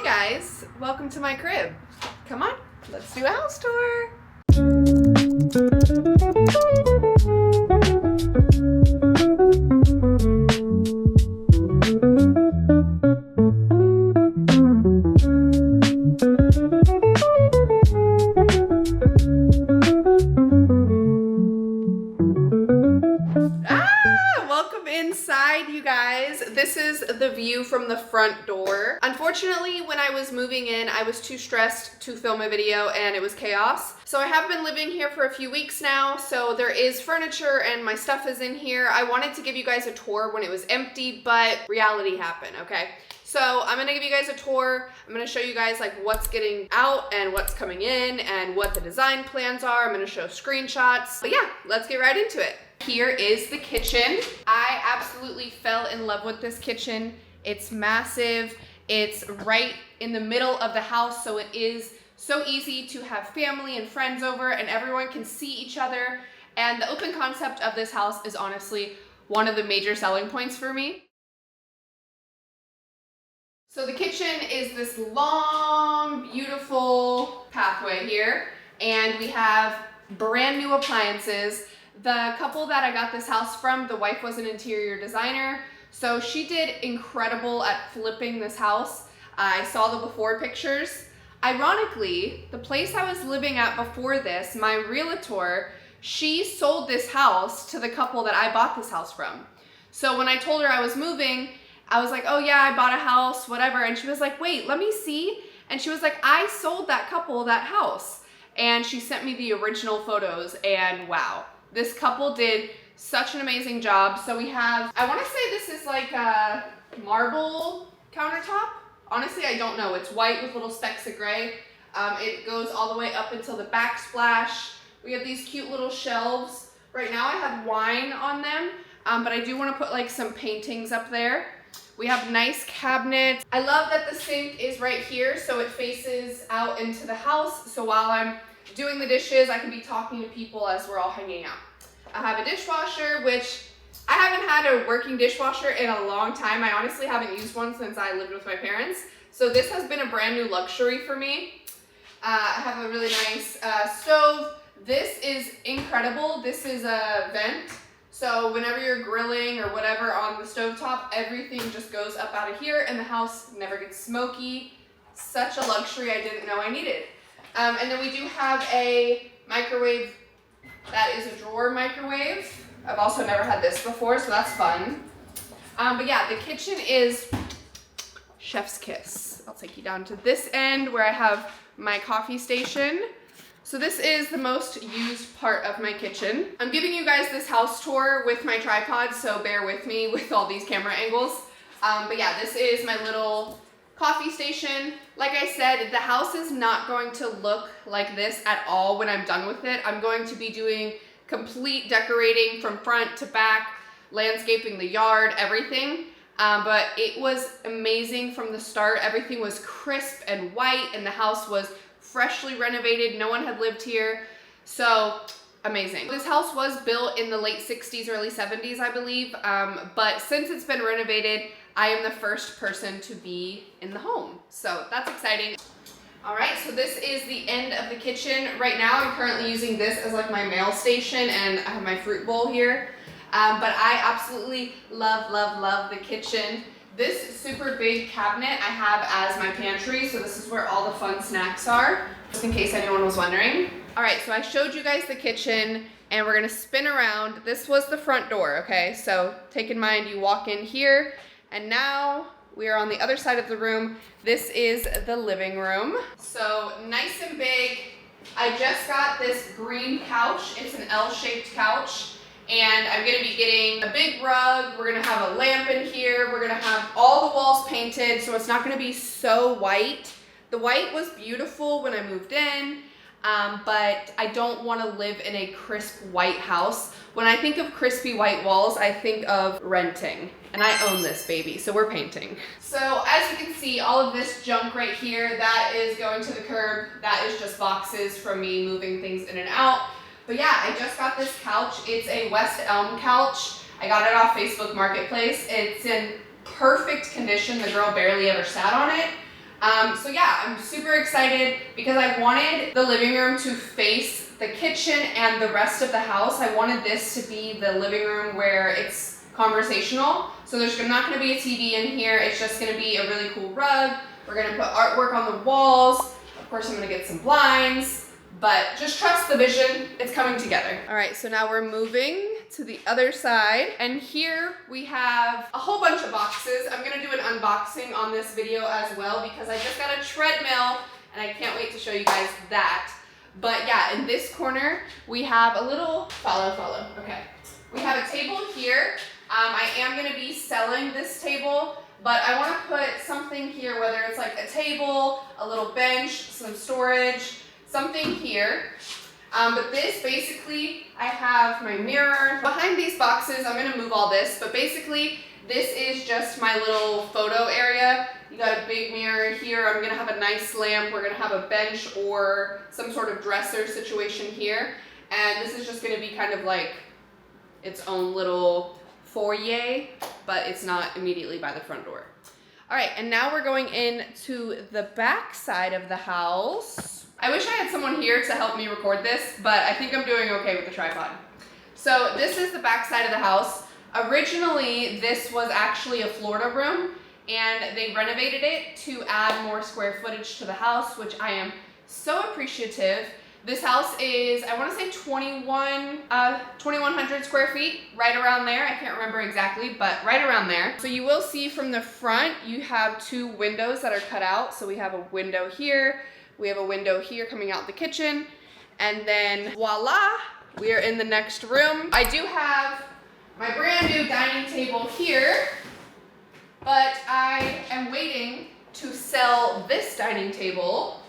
guys, welcome to my crib. Come on, let's do a house tour. Welcome inside, you guys. This is the view from the front door. Unfortunately, when I was moving in, I was too stressed to film a video and it was chaos. So I have been living here for a few weeks now, so there is furniture and my stuff is in here. I wanted to give you guys a tour when it was empty, but reality happened, okay? So I'm gonna give you guys a tour. I'm gonna show you guys like what's getting out and what's coming in and what the design plans are. I'm gonna show screenshots. But yeah, let's get right into it. Here is the kitchen. I absolutely fell in love with this kitchen. It's massive. It's right in the middle of the house, so it is so easy to have family and friends over and everyone can see each other. And the open concept of this house is honestly one of the major selling points for me. So the kitchen is this long, beautiful pathway here, and we have brand new appliances. The couple that I got this house from, the wife was an interior designer, so she did incredible at flipping this house. I saw the before pictures. Ironically, the place I was living at before this, my realtor, she sold this house to the couple that I bought this house from. So when I told her I was moving, I was like, oh yeah, I bought a house, whatever. And she was like, wait, let me see. And she was like, I sold that couple that house. And she sent me the original photos and wow. This couple did such an amazing job. So we have, I want to say this is like a marble countertop. Honestly, I don't know. It's white with little specks of gray. It goes all the way up until the backsplash. We have these cute little shelves. Right now I have wine on them, but I do want to put like some paintings up there. We have nice cabinets. I love that the sink is right here, so it faces out into the house. So while I'm doing the dishes, I can be talking to people as we're all hanging out. I have a dishwasher, which I haven't had a working dishwasher in a long time. I honestly haven't used one since I lived with my parents. So this has been a brand new luxury for me. I have a really nice stove. This is incredible. This is a vent. So whenever you're grilling or whatever on the stovetop, everything just goes up out of here and the house never gets smoky. Such a luxury I didn't know I needed. And then we do have a microwave that is a drawer microwave. I've also never had this before, so that's fun. But yeah, the kitchen is chef's kiss. I'll take you down to this end where I have my coffee station. So this is the most used part of my kitchen. I'm giving you guys this house tour with my tripod, so bear with me with all these camera angles. But yeah, this is my little coffee station. Like I said, the house is not going to look like this at all when I'm done with it. I'm going to be doing complete decorating from front to back, landscaping the yard, everything. But it was amazing from the start. Everything was crisp and white and the house was freshly renovated. No one had lived here. So amazing. This house was built in the late 60s, early 70s, I believe. But since it's been renovated, I am the first person to be in the home. So that's exciting. All right, so this is the end of the kitchen. Right now, I'm currently using this as like my mail station and I have my fruit bowl here. But I absolutely love, love, love the kitchen. This super big cabinet I have as my pantry, so this is where all the fun snacks are, just in case anyone was wondering. All right, so I showed you guys the kitchen, and we're gonna spin around. This was the front door, okay? So take in mind, you walk in here, and now we are on the other side of the room. This is the living room. So nice and big. I just got this green couch. It's an L-shaped couch. And I'm gonna be getting a big rug. We're gonna have a lamp in here. We're gonna have all the walls painted, so it's not gonna be so white. The white was beautiful when I moved in, but I don't wanna live in a crisp white house. When I think of crispy white walls, I think of renting. And I own this baby, so we're painting. So as you can see, all of this junk right here, that is going to the curb. That is just boxes from me moving things in and out. But yeah, I just got this couch. It's a West Elm couch. I got it off Facebook Marketplace. It's in perfect condition. The girl barely ever sat on it. So yeah, I'm super excited because I wanted the living room to face the kitchen and the rest of the house. I wanted this to be the living room where it's conversational. So there's not gonna be a TV in here. It's just gonna be a really cool rug. We're gonna put artwork on the walls. Of course, I'm gonna get some blinds, but just trust the vision. It's coming together. All right, so now we're moving to the other side. And here we have a whole bunch of boxes. I'm gonna do an unboxing on this video as well because I just got a treadmill and I can't wait to show you guys that. But yeah, in this corner, we have a little, follow, okay. We have a table here. I am gonna be selling this table, but I wanna put something here, whether it's like a table, a little bench, some storage, something here. But this basically, I have my mirror. Behind these boxes, I'm gonna move all this, but basically, this is just my little photo area. You got a big mirror here. I'm gonna have a nice lamp. We're gonna have a bench or some sort of dresser situation here. And this is just gonna be kind of like its own little foyer, but it's not immediately by the front door. All right, and now we're going into the back side of the house. I wish I had someone here to help me record this, but I think I'm doing okay with the tripod. So this is the back side of the house. Originally, this was actually a Florida room, and they renovated it to add more square footage to the house, which I am so appreciative. This house is, I want to say 2,100 square feet, right around there. I can't remember exactly, but right around there. So you will see from the front, you have two windows that are cut out. So we have a window here. We have a window here coming out the kitchen, and then voila, we are in the next room. I do have my brand new dining table here, but I am waiting to sell this dining table.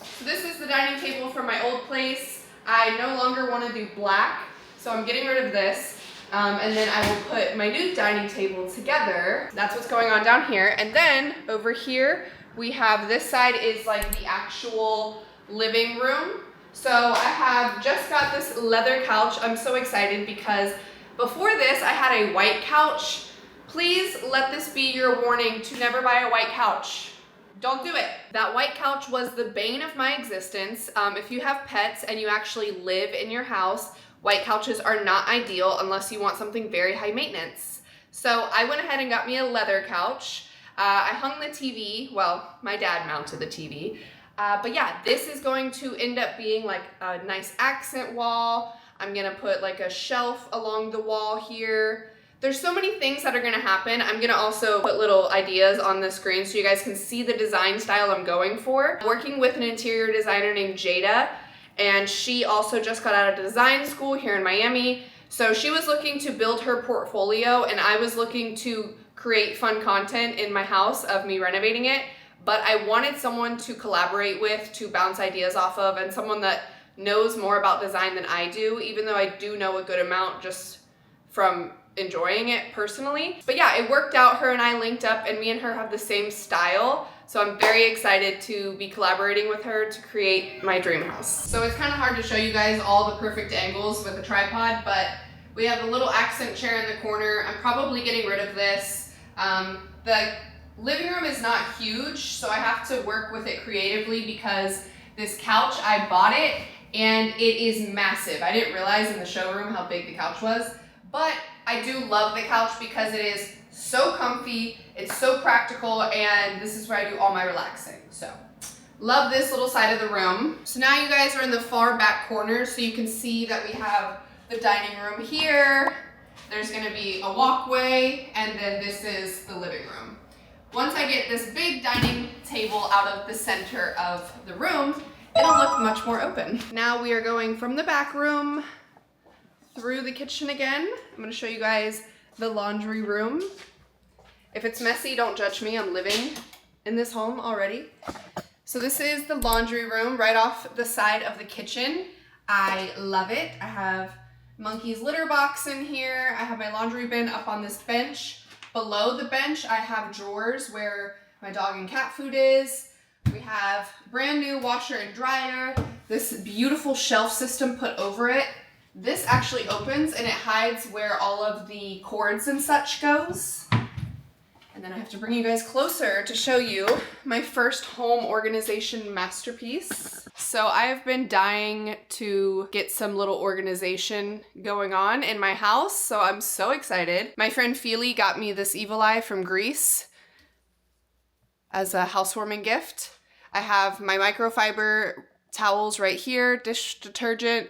So this is the dining table from my old place. I no longer want to do black, so I'm getting rid of this. And then I will put my new dining table together. That's what's going on down here. And then over here, we have this side is like the actual living room. So I have just got this leather couch. I'm so excited because before this, I had a white couch. Please let this be your warning to never buy a white couch. Don't do it. That white couch was the bane of my existence. If you have pets and you actually live in your house, white couches are not ideal unless you want something very high maintenance. So I went ahead and got me a leather couch. I hung the TV, well, my dad mounted the TV. But yeah, this is going to end up being like a nice accent wall. I'm gonna put like a shelf along the wall here. There's so many things that are gonna happen. I'm gonna also put little ideas on the screen so you guys can see the design style I'm going for. Working with an interior designer named Jada, and she also just got out of design school here in Miami. So she was looking to build her portfolio, and I was looking to create fun content in my house of me renovating it. But I wanted someone to collaborate with, to bounce ideas off of, and someone that knows more about design than I do, even though I do know a good amount just from enjoying it personally. But yeah, it worked out. Her and I linked up, and me and her have the same style. So I'm very excited to be collaborating with her to create my dream house. So it's kind of hard to show you guys all the perfect angles with a tripod, but we have a little accent chair in the corner. I'm probably getting rid of this. The living room is not huge, so I have to work with it creatively because this couch, I bought it and it is massive. I didn't realize in the showroom how big the couch was, but I do love the couch because it is so comfy, it's so practical, and this is where I do all my relaxing. So love this little side of the room. So now you guys are in the far back corner, so you can see that we have the dining room here. There's gonna be a walkway, and then this is the living room. Once I get this big dining table out of the center of the room, it'll look much more open. Now we are going from the back room through the kitchen again. I'm gonna show you guys the laundry room. If it's messy, don't judge me. I'm living in this home already. So this is the laundry room right off the side of the kitchen. I love it. I have Monkey's litter box in here. I have my laundry bin up on this bench. Below the bench, I have drawers where my dog and cat food is. We have brand new washer and dryer. This beautiful shelf system put over it. This actually opens and it hides where all of the cords and such goes. And And then I have to bring you guys closer to show you my first home organization masterpiece. So I've been dying to get some little organization going on in my house, so I'm so excited. My friend Feely got me this Evil Eye from Greece as a housewarming gift. I have my microfiber towels right here, dish detergent,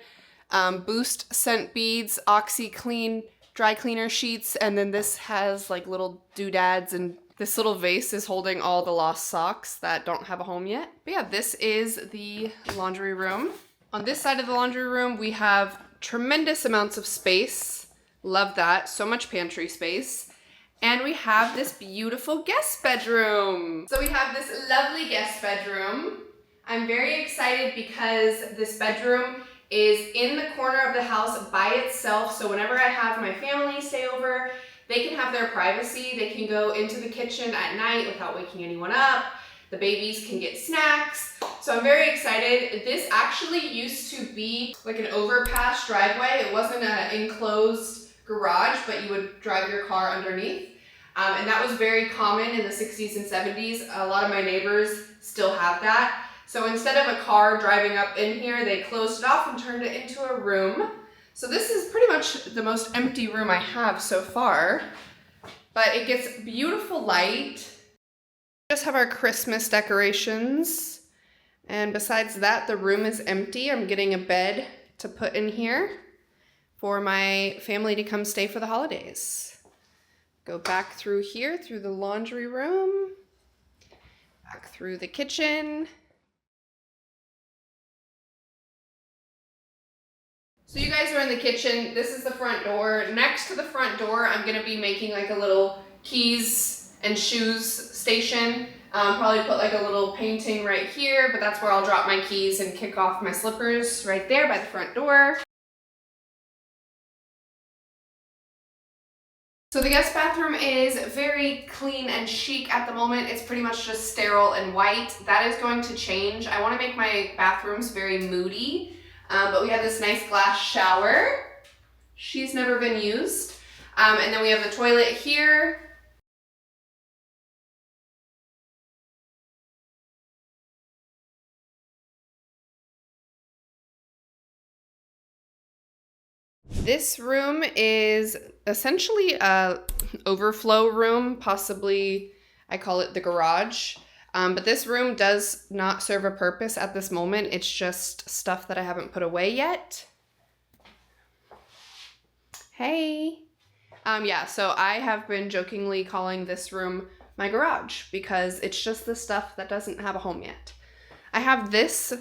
Boost scent beads, OxyClean dry cleaner sheets, and then this has like little doodads, and this little vase is holding all the lost socks that don't have a home yet. But yeah, this is the laundry room. On this side of the laundry room, we have tremendous amounts of space. Love that. So much pantry space. And we have this beautiful guest bedroom. So we have this lovely guest bedroom. I'm very excited because this bedroom is in the corner of the house by itself. So whenever I have my family stay over, they can have their privacy. They can go into the kitchen at night without waking anyone up. The babies can get snacks. So I'm very excited. This actually used to be like an overpass driveway. It wasn't an enclosed garage, but you would drive your car underneath. And that was very common in the 60s and 70s. A lot of my neighbors still have that. So instead of a car driving up in here, they closed it off and turned it into a room. So this is pretty much the most empty room I have so far, but it gets beautiful light. We just have our Christmas decorations. And besides that, the room is empty. I'm getting a bed to put in here for my family to come stay for the holidays. Go back through here, through the laundry room, back through the kitchen. So you guys are in the kitchen. This is the front door. Next to the front door, I'm gonna be making like a little keys and shoes station. Probably put like a little painting right here, but that's where I'll drop my keys and kick off my slippers right there by the front door. So the guest bathroom is very clean and chic at the moment. It's pretty much just sterile and white. That is going to change. I want to make my bathrooms very moody, but we have this nice glass shower. She's never been used. And then we have the toilet here. This room is essentially a overflow room, possibly I call it the garage. But this room does not serve a purpose at this moment. It's just stuff that I haven't put away yet. Hey. Yeah, so I have been jokingly calling this room my garage because it's just the stuff that doesn't have a home yet. I have this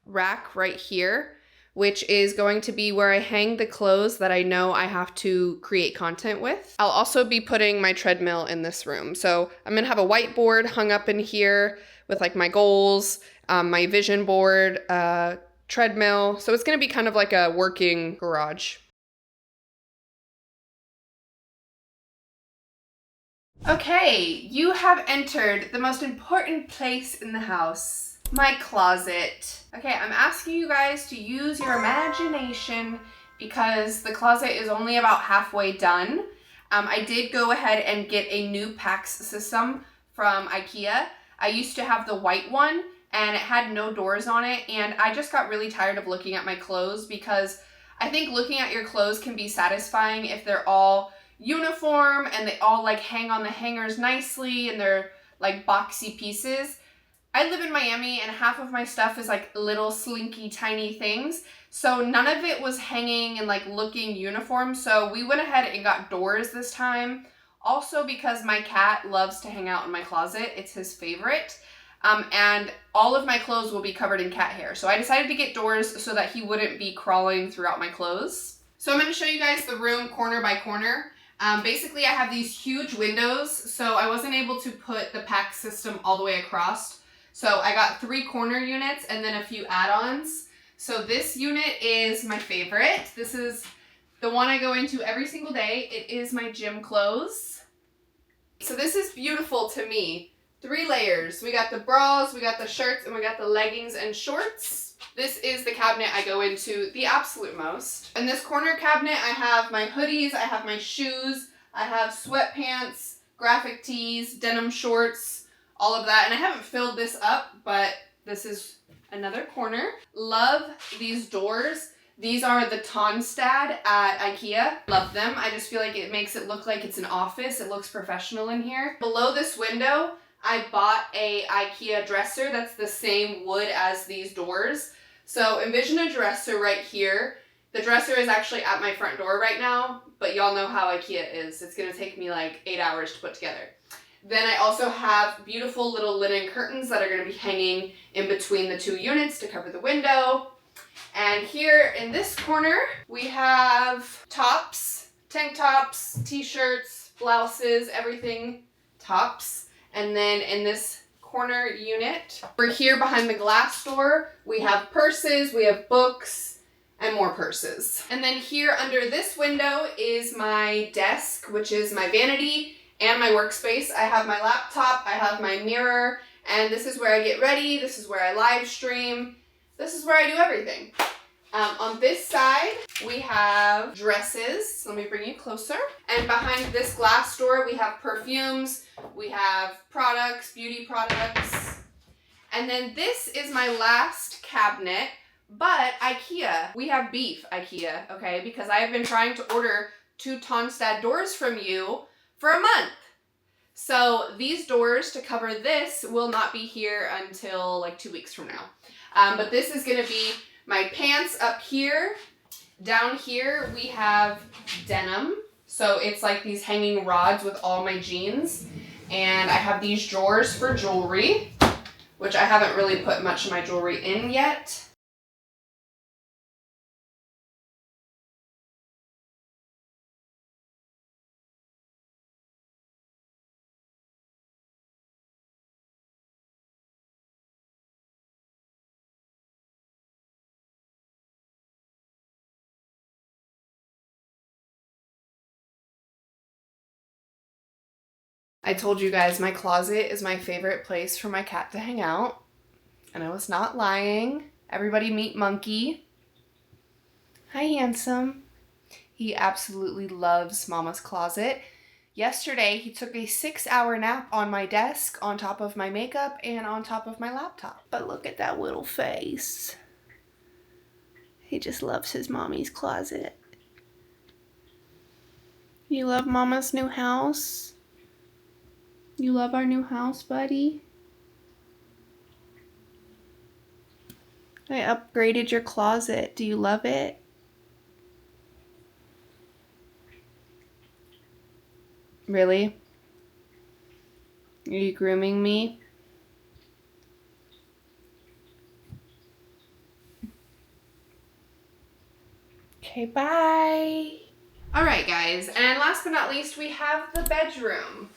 rack right here, which is going to be where I hang the clothes that I know I have to create content with. I'll also be putting my treadmill in this room. So I'm gonna have a whiteboard hung up in here with like my goals, my vision board, treadmill. So it's gonna be kind of like a working garage. Okay, you have entered the most important place in the house, my closet. Okay, I'm asking you guys to use your imagination because the closet is only about halfway done. I did go ahead and get a new PAX system from IKEA. I used to have the white one and it had no doors on it, and I just got really tired of looking at my clothes because I think looking at your clothes can be satisfying if they're all uniform and they all like hang on the hangers nicely and they're like boxy pieces. I live in Miami and half of my stuff is like little slinky tiny things, so none of it was hanging and like looking uniform. So we went ahead and got doors this time, also because my cat loves to hang out in my closet. It's his favorite, and all of my clothes will be covered in cat hair, so I decided to get doors so that he wouldn't be crawling throughout my clothes. So I'm going to show you guys the room corner by corner. Basically, I have these huge windows, so I wasn't able to put the PAX system all the way across. So I got 3 corner units and then a few add-ons. So this unit is my favorite. This is the one I go into every single day. It is my gym clothes. So this is beautiful to me. 3 layers. We got the bras, we got the shirts, and we got the leggings and shorts. This is the cabinet I go into the absolute most. In this corner cabinet, I have my hoodies, I have my shoes, I have sweatpants, graphic tees, denim shorts, all of that. And I haven't filled this up, but this is another corner. Love these doors. These are the Tonstad at IKEA. Love them. I just feel like it makes it look like it's an office. It looks professional in here. Below this window, I bought a IKEA dresser that's the same wood as these doors. So envision a dresser right here. The dresser is actually at my front door right now, but y'all know how IKEA is. It's gonna take me like 8 hours to put together. Then I also have beautiful little linen curtains that are gonna be hanging in between the two units to cover the window. And here in this corner, we have tops, tank tops, t-shirts, blouses, everything tops. And then in this corner unit, we're here behind the glass door, we have purses, we have books, and more purses. And then here under this window is my desk, which is my vanity and my workspace. I have my laptop, I have my mirror, and this is where I get ready, this is where I live stream. This is where I do everything. On this side, we have dresses. Let me bring you closer. And behind this glass door, we have perfumes, we have products, beauty products. And then this is my last cabinet, but IKEA. We have beef, IKEA, okay? Because I have been trying to order 2 Tonstad doors from you for a month. So these doors to cover this will not be here until like 2 weeks from now. But this is gonna be my pants up here. Down here we have denim. So it's like these hanging rods with all my jeans. And I have these drawers for jewelry, which I haven't really put much of my jewelry in yet. I told you guys my closet is my favorite place for my cat to hang out, and I was not lying. Everybody meet Monkey. Hi, handsome. He absolutely loves Mama's closet. Yesterday, he took a 6-hour nap on my desk, on top of my makeup, and on top of my laptop. But look at that little face. He just loves his mommy's closet. You love Mama's new house? You love our new house, buddy? I upgraded your closet. Do you love it? Really? Are you grooming me? Okay, bye. All right, guys, and last but not least, we have the bedroom.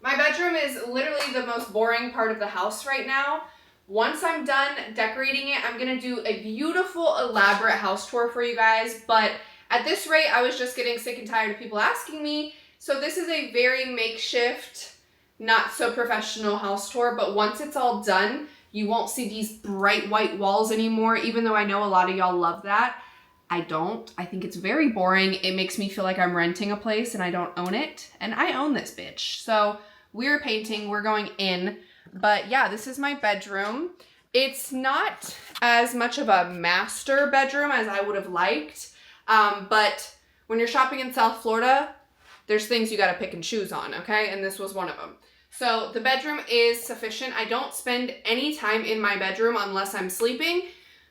My bedroom is literally the most boring part of the house right now. Once I'm done decorating it, I'm gonna do a beautiful, elaborate house tour for you guys, but at this rate, I was just getting sick and tired of people asking me, so this is a very makeshift, not so professional house tour, but once it's all done, you won't see these bright white walls anymore, even though I know a lot of y'all love that. I don't. I think it's very boring. It makes me feel like I'm renting a place and I don't own it, and I own this bitch. So we're painting, we're going in, but yeah, this is my bedroom. It's not as much of a master bedroom as I would have liked, but when you're shopping in South Florida, there's things you gotta pick and choose on, okay? And this was one of them. So the bedroom is sufficient. I don't spend any time in my bedroom unless I'm sleeping,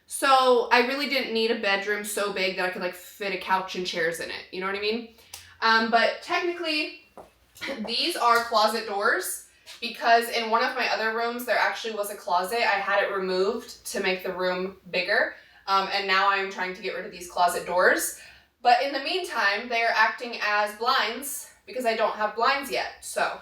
so I really didn't need a bedroom so big that I could like fit a couch and chairs in it, you know what I mean? But technically, these are closet doors because in one of my other rooms, there actually was a closet. I had it removed to make the room bigger. And now I'm trying to get rid of these closet doors. But in the meantime, they are acting as blinds because I don't have blinds yet. So,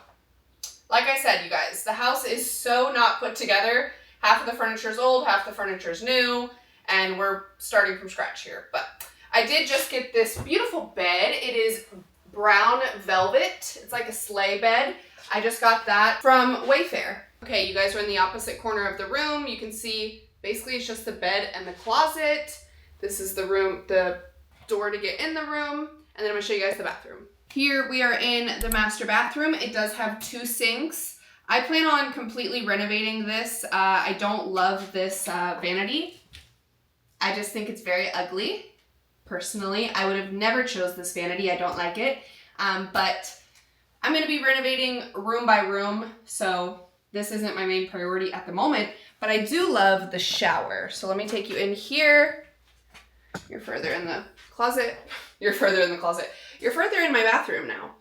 like I said, you guys, the house is so not put together. Half of the furniture is old, half the furniture is new, and we're starting from scratch here. But I did just get this beautiful bed. It is brown velvet. It's like a sleigh bed. I just got that from Wayfair. Okay, you guys are in the opposite corner of the room. You can see basically it's just the bed and the closet. This is the room, the door to get in the room. And then I'm gonna show you guys the bathroom. Here we are in the master bathroom. It does have 2 sinks. I plan on completely renovating this. I don't love this vanity. I just think it's very ugly. Personally, I would have never chose this vanity. I don't like it. But I'm going to be renovating room by room, so this isn't my main priority at the moment. But I do love the shower. So let me take you in here. You're further in the closet. You're further in the closet. You're further in my bathroom now.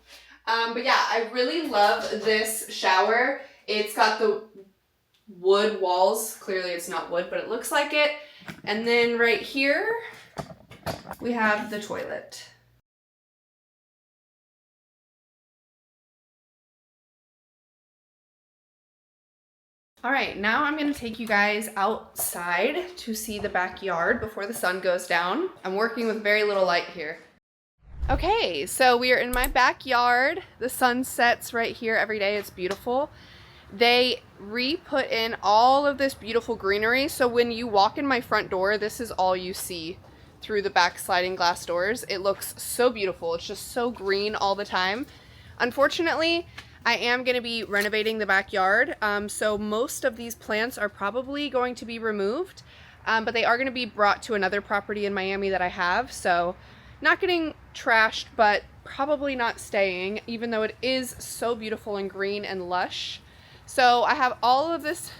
But yeah, I really love this shower. It's got the wood walls. Clearly it's not wood, but it looks like it. And then right here, we have the toilet. All right, now I'm gonna take you guys outside to see the backyard before the sun goes down. I'm working with very little light here. Okay, so we are in my backyard. The sun sets right here every day. It's beautiful. They re-put in all of this beautiful greenery. So when you walk in my front door, this is all you see through the back sliding glass doors. It looks so beautiful. It's just so green all the time. Unfortunately, I am going to be renovating the backyard. So most of these plants are probably going to be removed, but they are going to be brought to another property in Miami that I have. So not getting trashed, but probably not staying, even though it is so beautiful and green and lush. So I have all of this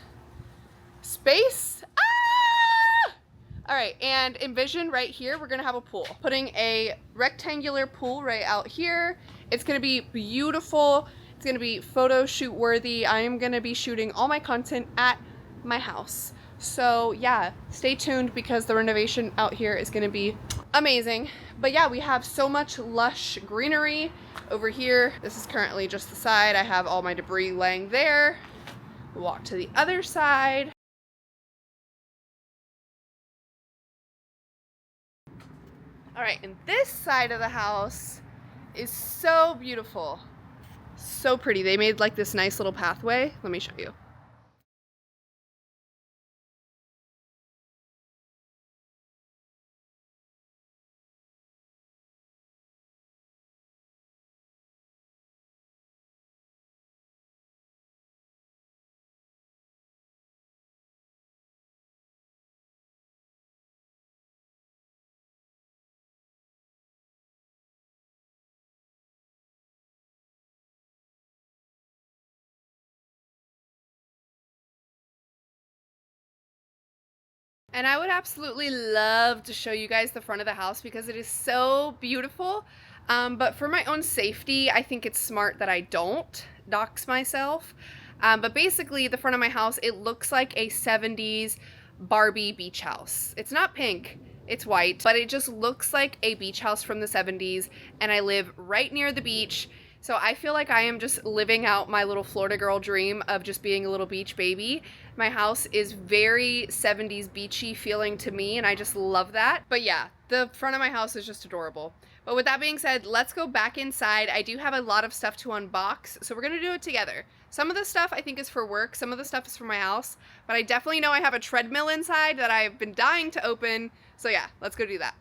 space. Ah! All right, and envision right here, we're gonna have a pool. Putting a rectangular pool right out here. It's gonna be beautiful. It's gonna be photo shoot worthy. I am gonna be shooting all my content at my house. So yeah, stay tuned because the renovation out here is gonna be amazing. But yeah, we have so much lush greenery over here. This is currently just the side. I have all my debris laying there. We'll walk to the other side. All right, and this side of the house is so beautiful. So pretty. They made like this nice little pathway. Let me show you. And I would absolutely love to show you guys the front of the house because it is so beautiful. But for my own safety, I think it's smart that I don't dox myself. But basically, the front of my house, it looks like a 70s Barbie beach house. It's not pink, it's white, but it just looks like a beach house from the 70s, and I live right near the beach. So I feel like I am just living out my little Florida girl dream of just being a little beach baby. My house is very 70s beachy feeling to me, and I just love that. But yeah, the front of my house is just adorable. But with that being said, let's go back inside. I do have a lot of stuff to unbox, so we're gonna do it together. Some of the stuff I think is for work, some of the stuff is for my house, but I definitely know I have a treadmill inside that I've been dying to open. So yeah, let's go do that.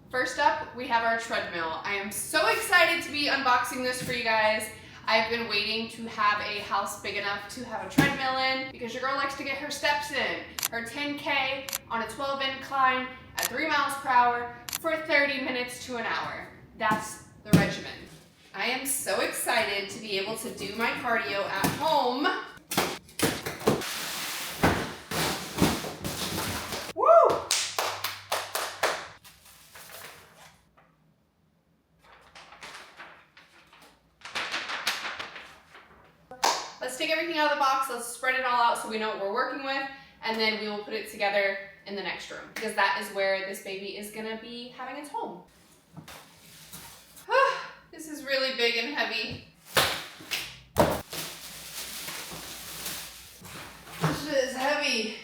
First up, we have our treadmill. I am so excited to be unboxing this for you guys. I've been waiting to have a house big enough to have a treadmill in because your girl likes to get her steps in. Her 10K on a 12 incline at 3 miles per hour for 30 minutes to an hour. That's the regimen. I am so excited to be able to do my cardio at home. Woo! Let's take everything out of the box, let's spread it all out so we know what we're working with, and then we will put it together in the next room, because that is where this baby is gonna be having its home. This is really big and heavy. This is heavy.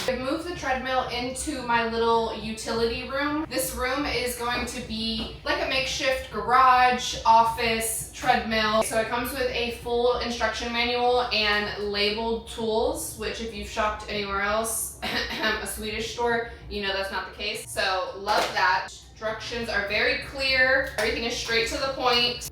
I've moved the treadmill into my little utility room. This room is going to be like a makeshift garage, office, treadmill. So it comes with a full instruction manual and labeled tools, which if you've shopped anywhere else, a Swedish store, you know that's not the case. So love that. Instructions are very clear. Everything is straight to the point.